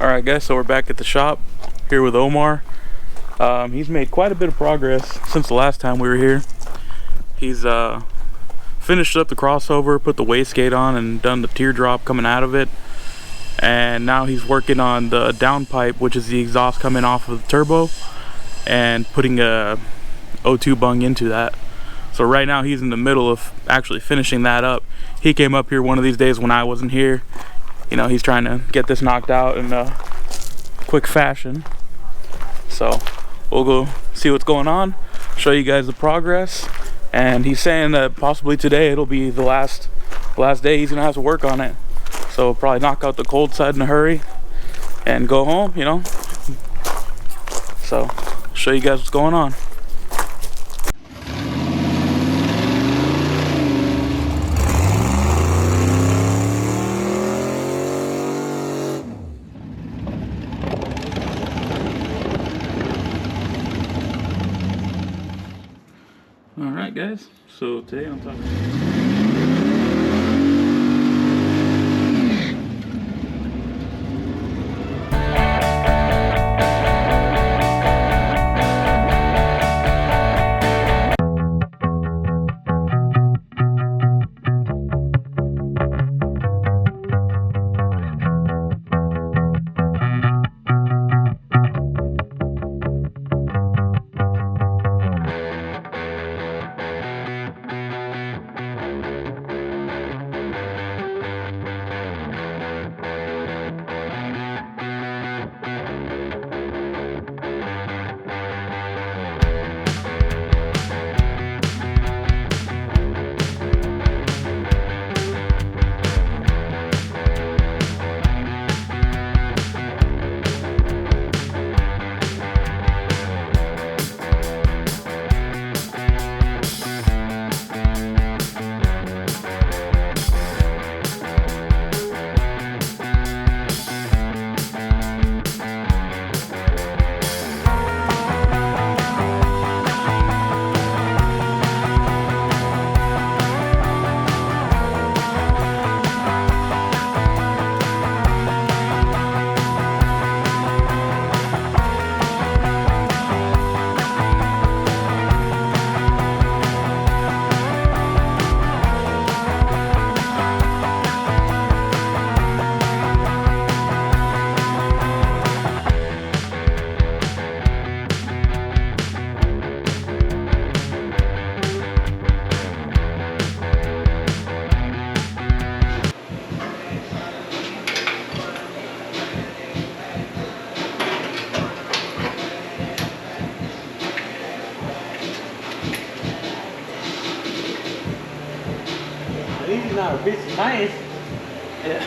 Alright guys, so we're back at the shop here with Omar. He's made quite a bit of progress since the last time we were here. He's finished up the crossover, put the wastegate on, and done the teardrop coming out of it. And now he's working on the downpipe, which is the exhaust coming off of the turbo, and putting a O2 bung into that. So right now he's in the middle of actually finishing that up. He came up here one of these days when I wasn't here. You know, he's trying to get this knocked out in a quick fashion. So we'll go see what's going on, show you guys the progress. And he's saying that possibly today it'll be the last day he's gonna have to work on it. So we'll probably knock out the cold side in a hurry and go home, you know. So show you guys what's going on. Alright guys, so today I'm talking He's not a bitch of science. Yeah.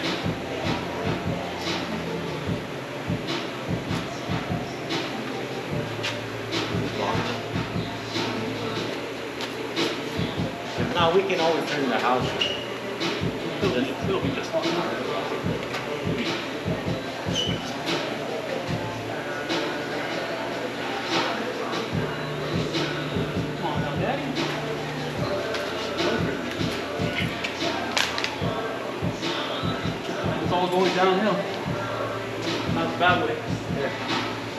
Now we can always turn the house. It'll be just fine. going downhill. Not the bad way. Yeah.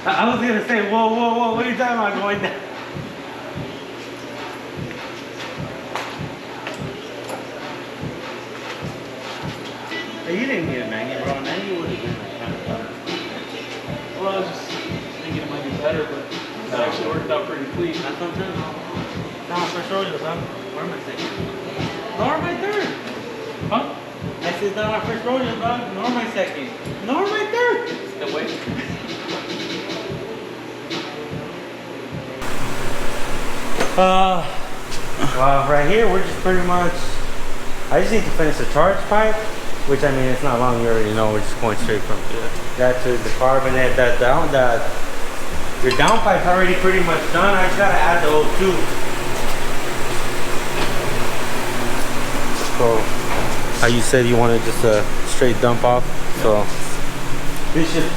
I was gonna say, whoa, whoa, whoa, what are you talking about going down? Hey, you didn't get a magnet, bro. Now you would have been like kind of tough. Well, I was just thinking it might be better, but it actually worked out pretty clean. That's what I'm saying. Come on, first roll, bro. Where am I second? Nor am I third. Huh? I said it's not my first rodeo, bro. Nor my second. Nor my third. Still waiting. Well, right here we're just pretty much. I just need to finish the charge pipe, which I mean it's not long. You already know we're just going straight from that to the carbonate. Your downpipe's already pretty much done. I just gotta add the O2. So, how you said you wanted just a straight dump off, so this should.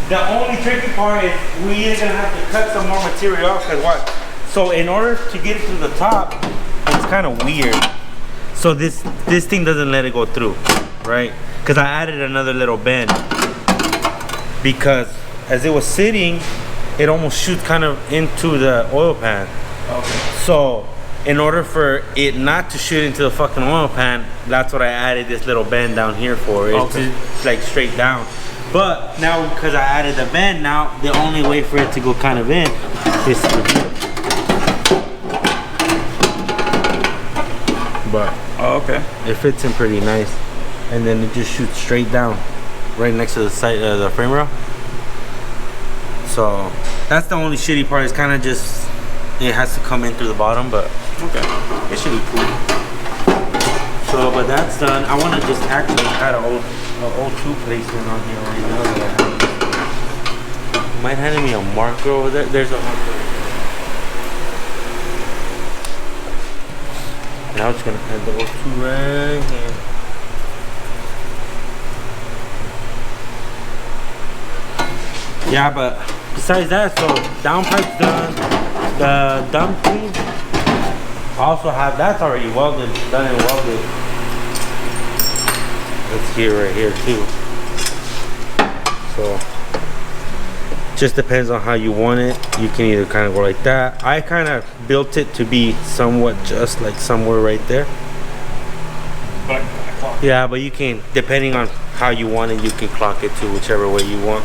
The only tricky part is we either gonna have to cut some more material off. Cause what? So in order to get it to the top, it's kind of weird. So this thing doesn't let it go through, right? Because I added another little bend. because as it was sitting, it almost shoots kind of into the oil pan. Okay. So in order for it not to shoot into the fucking oil pan, that's what I added this little bend down here for. It's just like straight down. But now because I added the bend, now the only way for it to go kind of in is through here. But okay, it fits in pretty nice, and then it just shoots straight down right next to the side of the frame rail. So that's the only shitty part. It's kind of just, it has to come in through the bottom, but okay, it should be cool. So but that's done. I want to just actually add an old two placement on here right now that I have. You might hand me a marker over there. There's a marker. Now it's gonna add the O2 right here. Yeah, but besides that, so downpipe's done. The dumping, I also have, that's already welded, done and welded. It's here, right here too. So just depends on how you want it. You can either kind of go like that. I kind of built it to be somewhat just like somewhere right there. Yeah, but you can, depending on how you want it, you can clock it to whichever way you want.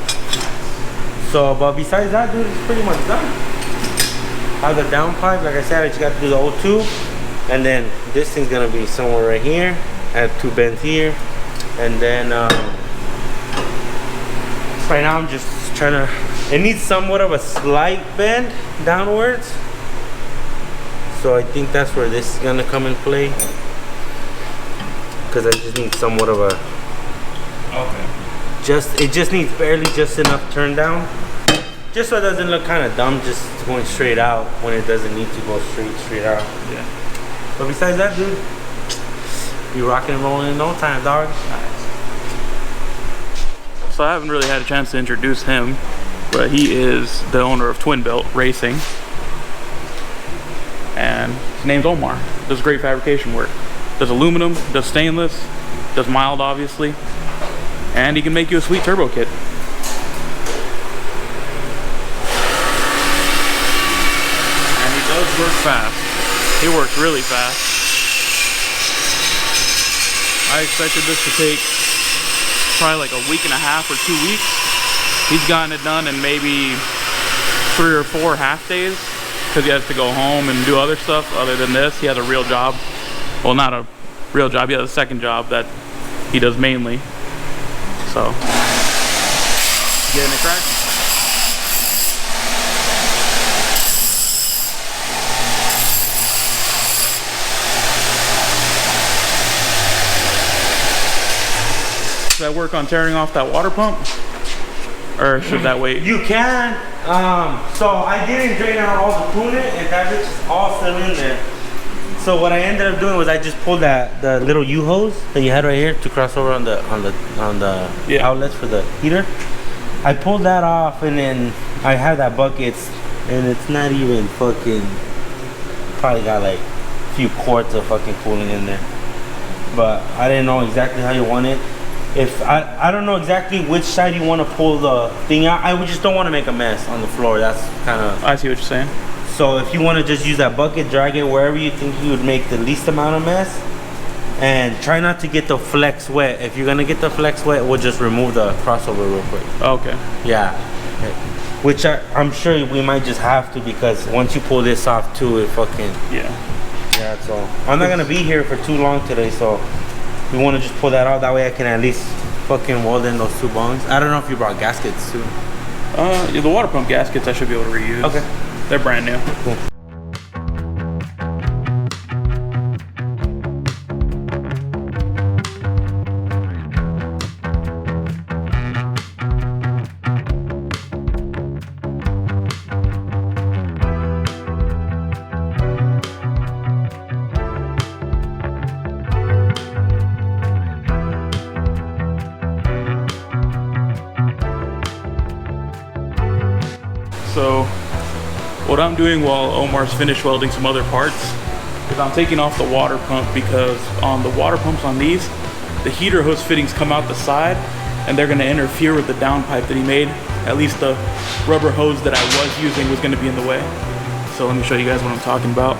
So, but besides that, dude, it's pretty much done. Have the downpipe, like I said, I just got to do the O2, and then this thing's gonna be somewhere right here. I have two bends here, and then right now I'm just trying to. It needs somewhat of a slight bend downwards, so I think that's where this is gonna come in play. Because I just need somewhat of a. Okay. It just needs barely just enough turn down. Just so it doesn't look kind of dumb, just going straight out when it doesn't need to go straight out. Yeah. But besides that, dude, you rocking and rolling in no time, dog. Nice. So I haven't really had a chance to introduce him, but he is the owner of TwinBuilt Racing, and his name's Omar. Does great fabrication work. Does aluminum, does stainless, does mild, obviously, and he can make you a sweet turbo kit. Does work fast. He works really fast. I expected this to take probably like a week and a half or 2 weeks. He's gotten it done in maybe 3 or 4 half days because he has to go home and do other stuff other than this. He has a real job. Well, not a real job. He has a second job that he does mainly. So, getting it cracked. Should I work on tearing off that water pump, or should that wait? You can. So I didn't drain out all the coolant, and that bitch is all still in there. So what I ended up doing was I just pulled the little U hose that you had right here to cross over on the outlets for the heater. I pulled that off, and then I have that bucket, and it's not even fucking. Probably got like a few quarts of fucking coolant in there, but I didn't know exactly how you want it. If I don't know exactly which side you want to pull the thing out. I just don't want to make a mess on the floor. That's kind of. I see what you're saying. So if you want to just use that bucket, drag it wherever you think you would make the least amount of mess, and try not to get the flex wet. If you're gonna get the flex wet, we'll just remove the crossover real quick. Okay. Yeah. Which I'm sure we might just have to, because once you pull this off too, it fucking. Yeah. So I'm not gonna be here for too long today, so. We want to just pull that out. That way I can at least fucking weld in those 2 bungs. I don't know if you brought gaskets too. Yeah, the water pump gaskets I should be able to reuse. Okay. They're brand new. Cool. So what I'm doing while Omar's finished welding some other parts is I'm taking off the water pump, because on the water pumps on these, the heater hose fittings come out the side and they're gonna interfere with the downpipe that he made. At least the rubber hose that I was using was gonna be in the way. So let me show you guys what I'm talking about.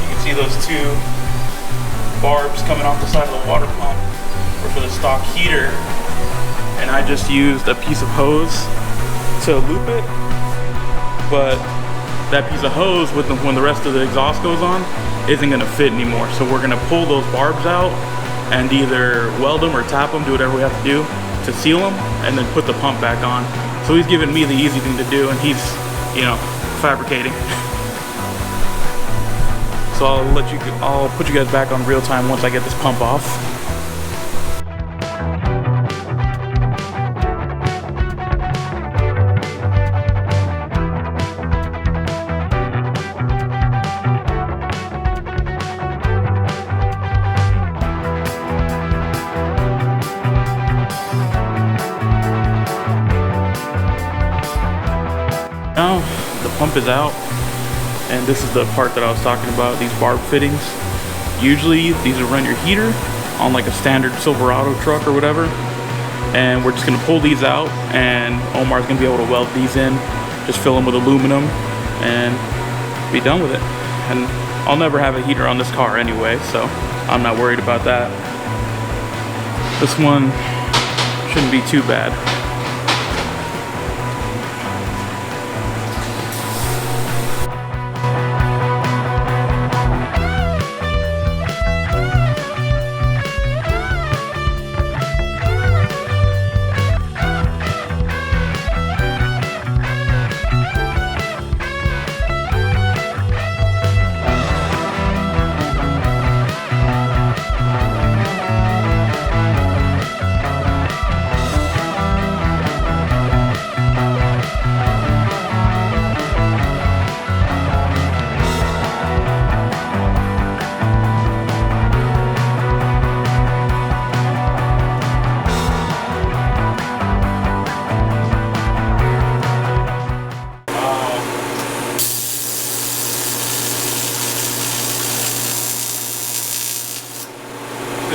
You can see those two barbs coming off the side of the water pump were for the stock heater, and I just used a piece of hose to loop it, but that piece of hose when the rest of the exhaust goes on isn't gonna fit anymore. So we're gonna pull those barbs out and either weld them or tap them, do whatever we have to do to seal them, and then put the pump back on. So he's giving me the easy thing to do, and he's, you know, fabricating. So I'll put you guys back on real time once I get this pump off. Now the pump is out, and this is the part that I was talking about, these barb fittings. Usually these will run your heater on like a standard Silverado truck or whatever, and we're just gonna pull these out, and Omar's gonna be able to weld these in, just fill them with aluminum and be done with it. And I'll never have a heater on this car anyway, so I'm not worried about that. This one shouldn't be too bad.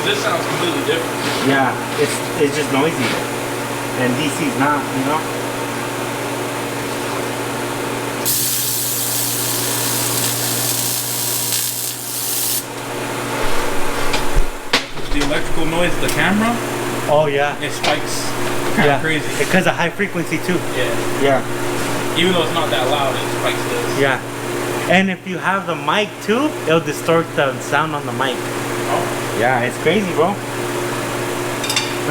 This sounds completely different. Yeah, it's just noisy, and DC's not, you know. The electrical noise of the camera, Oh yeah, it spikes kind of crazy. because of high frequency too. Yeah. Yeah, Even though it's not that loud, it spikes this. yeah. And if you have the mic too, it'll distort the sound on the mic. Oh. Yeah, it's crazy, bro.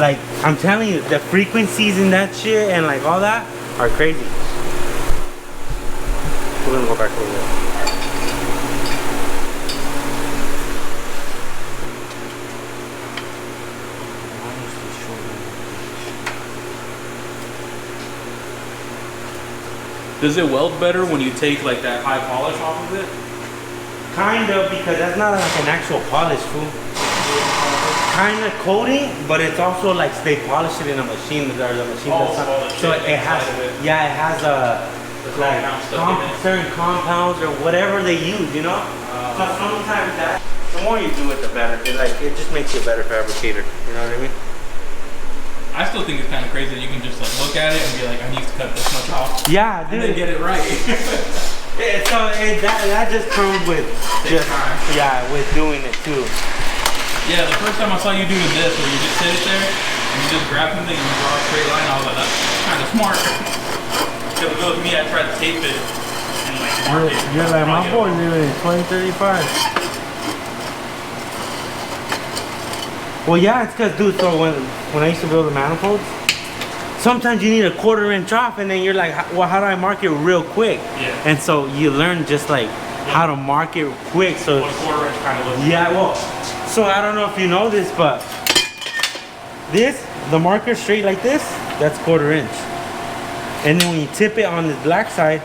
Like, I'm telling you, the frequencies in that shit and like all that are crazy. We're gonna go back over there. Does it weld better when you take like that high polish off of it? Kind of, because that's not like an actual polish, fool. Kind of coating, but it's also like they polish it in a machine, or the machine does something. So it has, yeah, it has a like certain compounds or whatever they use, you know. So sometimes that, the more you do it, the better. It just makes you a better fabricator. You know what I mean? I still think it's kind of crazy that you can just like look at it and be like, I need to cut this much off. Yeah, dude. And then get it right. Yeah, so that just comes with just with doing it too. Yeah, the first time I saw you doing this, where you just sit it there and you just grab something and you draw a straight line, I was like, that's kind of smart. Because if it was me, I tried to tape it and like mark it. You're like, my boy's doing 2035. Well, yeah, it's because, dude, so when I used to build the manifolds, sometimes you need a 1/4 inch off, and then you're like, well, how do I mark it real quick? Yeah. And so you learn just like how to mark it quick. So What 1/4 inch kind of looks yeah, well, so I don't know if you know this, but the marker straight like this, that's 1/4 inch. And then when you tip it on the black side,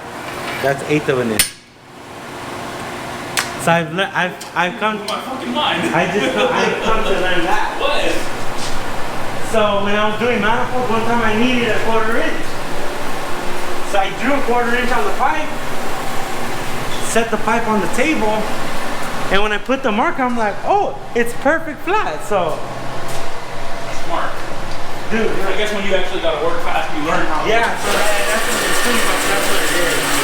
that's 1/8 of an inch. So I've come. my fucking mind. I've come to learn that. What? So when I was doing manifolds, one time I needed a 1/4 inch. So I drew a 1/4 inch on the pipe, set the pipe on the table, And when I put the marker, I'm like, oh, it's perfect flat. So Smart. dude, I guess when you actually gotta work fast, you learn how. yeah, so that's what it's pretty much, that's what it is.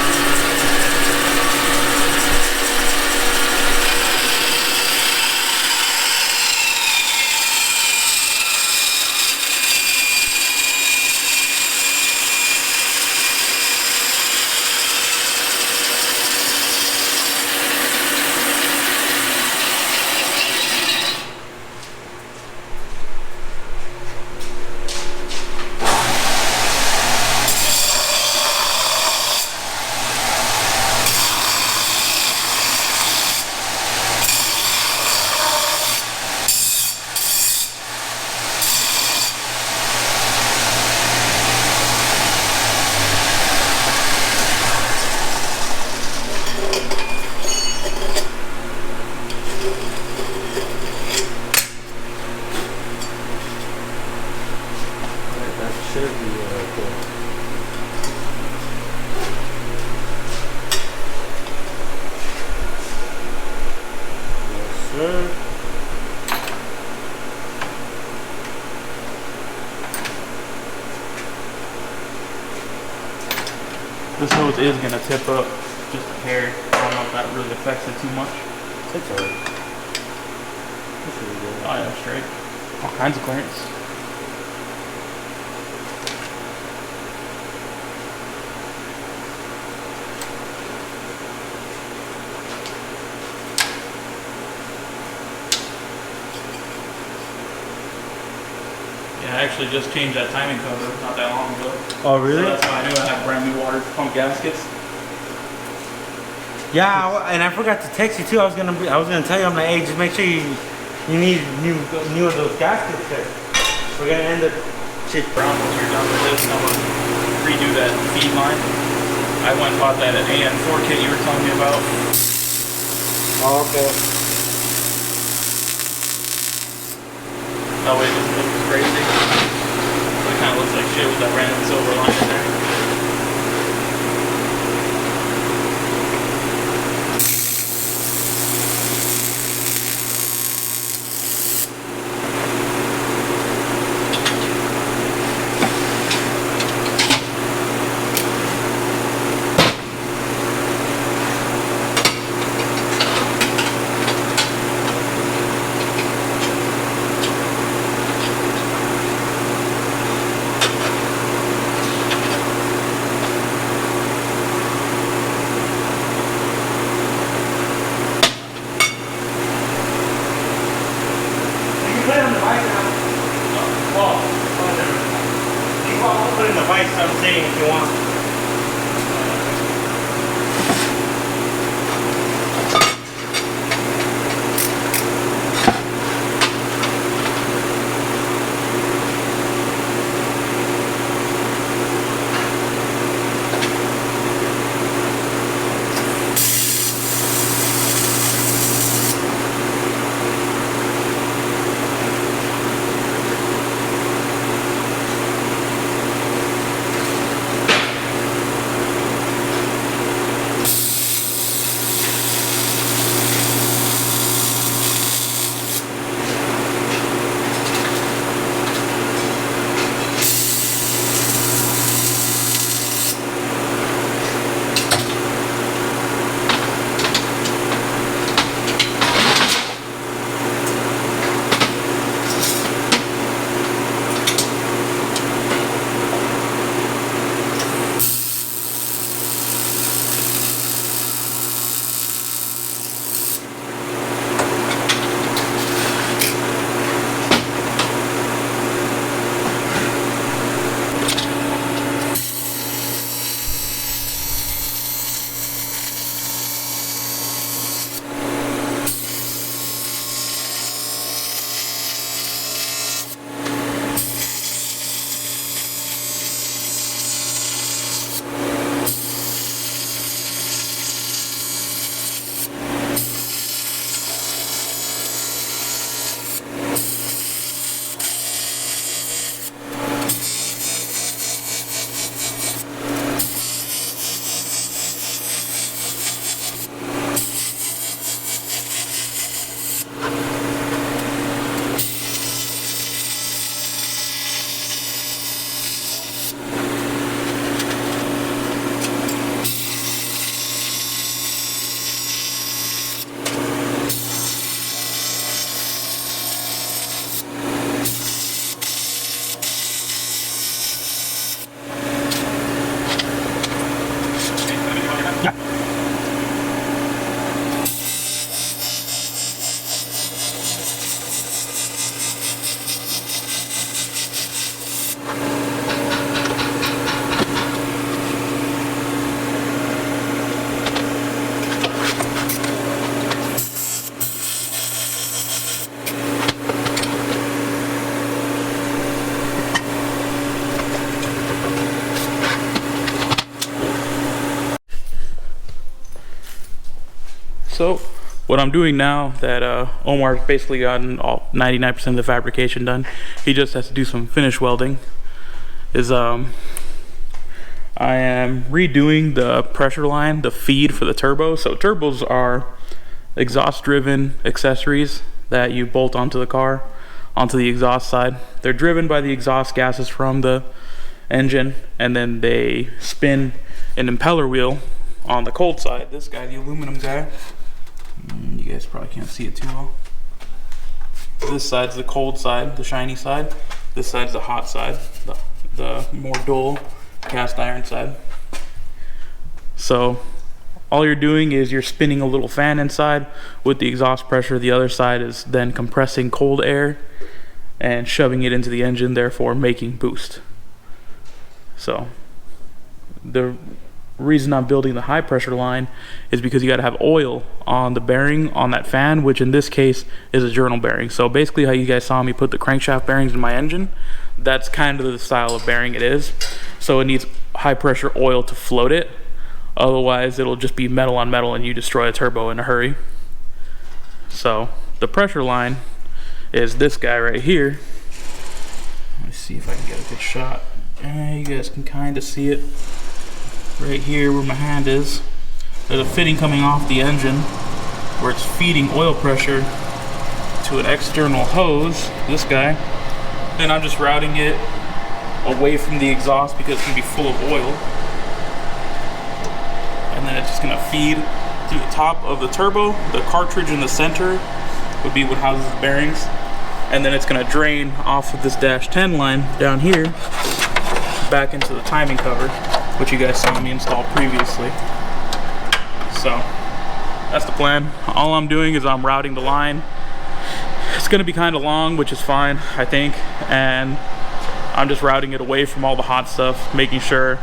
This hose is gonna tip up just a hair. I don't know if that really affects it too much. It's alright. That's really good. Oh yeah, straight. All kinds of clearance. Yeah, I actually just changed that timing cover not that long ago. Oh, really? So that's why I knew I had brand new water pump gaskets. Yeah, and I forgot to text you too. I was gonna tell you, I'm like, hey, just make sure you need new of those gaskets. Cause we're gonna end up shit. Brown, once you're done with this, I'm gonna redo that feed line. I went and bought that at AN4 kit you were telling me about. Oh, okay. That way it doesn't look as crazy. But it kind of looks like shit with that random silver line in there. Put it on the bike now. Well, you can put it in the bike, so I'm saying, if you want. So what I'm doing now that Omar's basically gotten all 99% of the fabrication done, he just has to do some finish welding, is I am redoing the pressure line, the feed for the turbo. So turbos are exhaust driven accessories that you bolt onto the car, onto the exhaust side. They're driven by the exhaust gases from the engine, and then they spin an impeller wheel on the cold side. This guy, the aluminum guy, you guys probably can't see it too well. This side's the cold side, the shiny side. This side's the hot side, the more dull cast iron side. So all you're doing is you're spinning a little fan inside with the exhaust pressure. The other side is then compressing cold air and shoving it into the engine, therefore making boost. So the reason I'm building the high pressure line is because you got to have oil on the bearing on that fan, which in this case is a journal bearing. So basically how you guys saw me put the crankshaft bearings in my engine, that's kind of the style of bearing it is. So it needs high pressure oil to float it. Otherwise it'll just be metal on metal and you destroy a turbo in a hurry. So the pressure line is this guy right here. Let's see if I can get a good shot. You guys can kind of see it right here where my hand is. There's a fitting coming off the engine where it's feeding oil pressure to an external hose, this guy. Then I'm just routing it away from the exhaust because it's going to be full of oil. And then it's just going to feed through the top of the turbo. The cartridge in the center would be what houses the bearings. And then it's going to drain off of this dash 10 line down here back into the timing cover, which you guys saw me install previously. So that's the plan. All I'm doing is I'm routing the line. It's going to be kind of long, which is fine, I think, and I'm just routing it away from all the hot stuff, making sure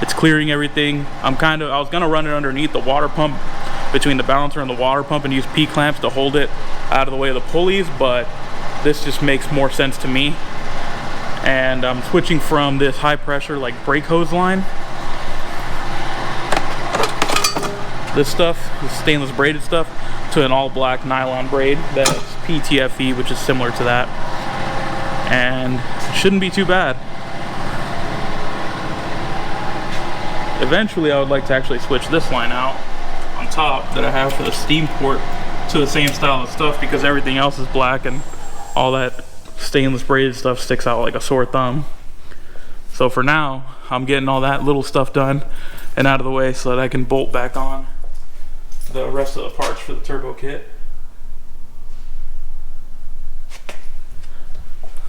it's clearing everything. I was going to run it underneath the water pump, between the balancer and the water pump, and use P-clamps to hold it out of the way of the pulleys, but this just makes more sense to me. And I'm switching from this high pressure like brake hose line, this stuff, this stainless braided stuff, to an all black nylon braid that's Pt.2, which is similar to that, and it shouldn't be too bad. Eventually I would like to actually switch this line out on top that I have for the steam port to the same style of stuff, because everything else is black and all that stainless braided stuff sticks out like a sore thumb. So for now, I'm getting all that little stuff done and out of the way so that I can bolt back on the rest of the parts for the turbo kit.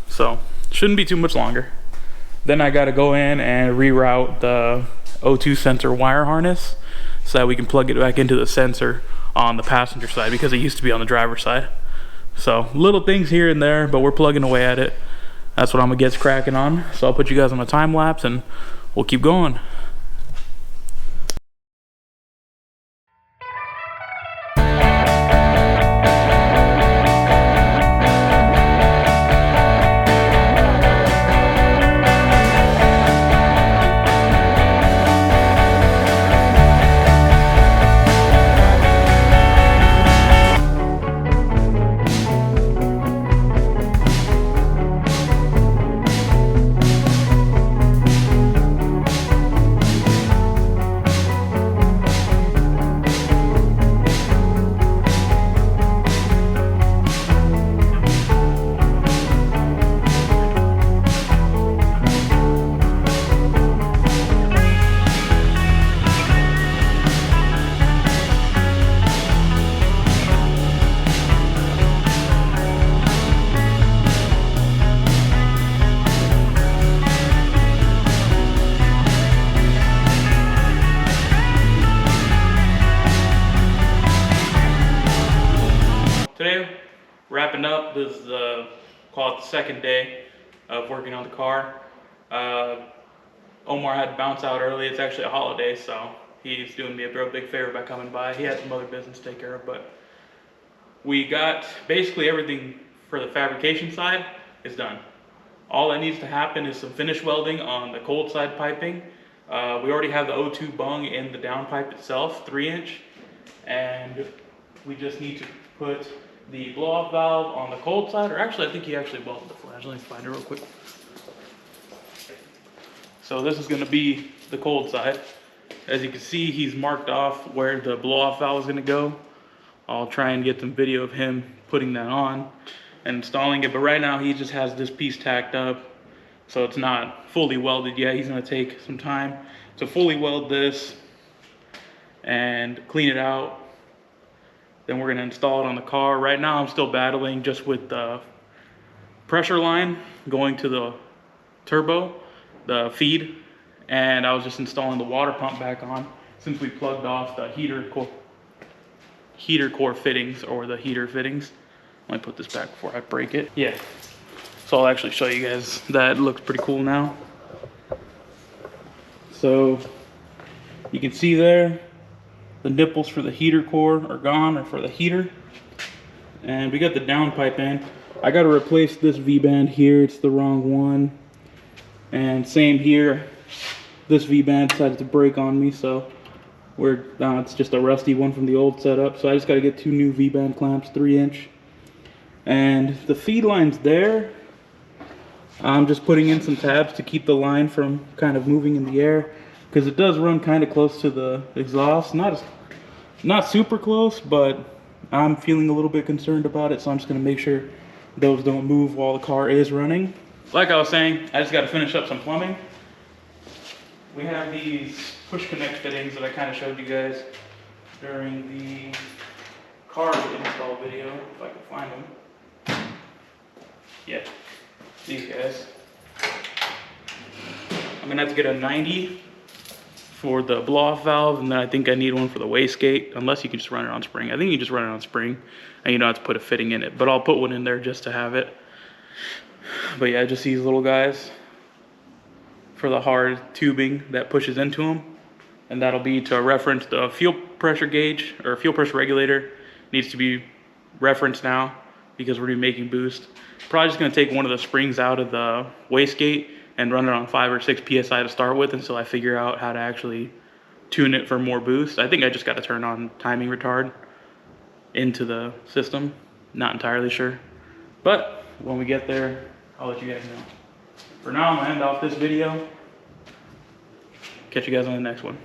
So shouldn't be too much longer. Then I got to go in and reroute the O2 sensor wire harness so that we can plug it back into the sensor on the passenger side, because it used to be on the driver's side. So little things here and there, but we're plugging away at it. That's what I'm gonna get cracking on. So I'll put you guys on a time lapse and we'll keep going. Today, wrapping up, this is call it the second day of working on the car. Omar had to bounce out early. It's actually a holiday, so he's doing me a real big favor by coming by. He had some other business to take care of, but we got basically everything for the fabrication side is done. All that needs to happen is some finish welding on the cold side piping. We already have the O2 bung in the down pipe itself, 3-inch, and we just need to put the blow-off valve on the cold side, or actually I think he actually welded the flange. Let me find it real quick. So this is gonna be the cold side. As you can see, he's marked off where the blow-off valve is gonna go. I'll try and get some video of him putting that on and installing it, but right now he just has this piece tacked up, so it's not fully welded yet. He's gonna take some time to fully weld this and clean it out. Then we're gonna install it on the car. Right now I'm still battling just with the pressure line going to the turbo, the feed, and I was just installing the water pump back on since we plugged off the heater core fittings, or the heater fittings. Let me put this back before I break it. Yeah, so I'll actually show you guys that. It looks pretty cool now. So you can see there, the nipples for the heater core are gone, or for the heater. And we got the downpipe in. I got to replace this V-band here. It's the wrong one. And same here. This V-band decided to break on me, so it's just a rusty one from the old setup. So I just got to get 2 new V-band clamps, 3-inch. And the feed line's there. I'm just putting in some tabs to keep the line from kind of moving in the air, because it does run kind of close to the exhaust. Not super close, but I'm feeling a little bit concerned about it, so I'm just gonna make sure those don't move while the car is running. Like I was saying, I just gotta finish up some plumbing. We have these push connect fittings that I kind of showed you guys during the car install video, if I can find them. Yeah, these guys. I'm gonna have to get a 90 for the blow-off valve, and then I think I need one for the wastegate, unless you can just run it on spring. I think you just run it on spring, and you don't have to put a fitting in it, but I'll put one in there just to have it. But yeah, just these little guys for the hard tubing that pushes into them, and that'll be to reference the fuel pressure gauge, or fuel pressure regulator. Needs to be referenced now because we're gonna be making boost. Probably just gonna take one of the springs out of the wastegate and run it on 5 or 6 PSI to start with until I figure out how to actually tune it for more boost. I think I just got to turn on timing retard into the system. Not entirely sure. But when we get there, I'll let you guys know. For now, I'm gonna end off this video. Catch you guys on the next one.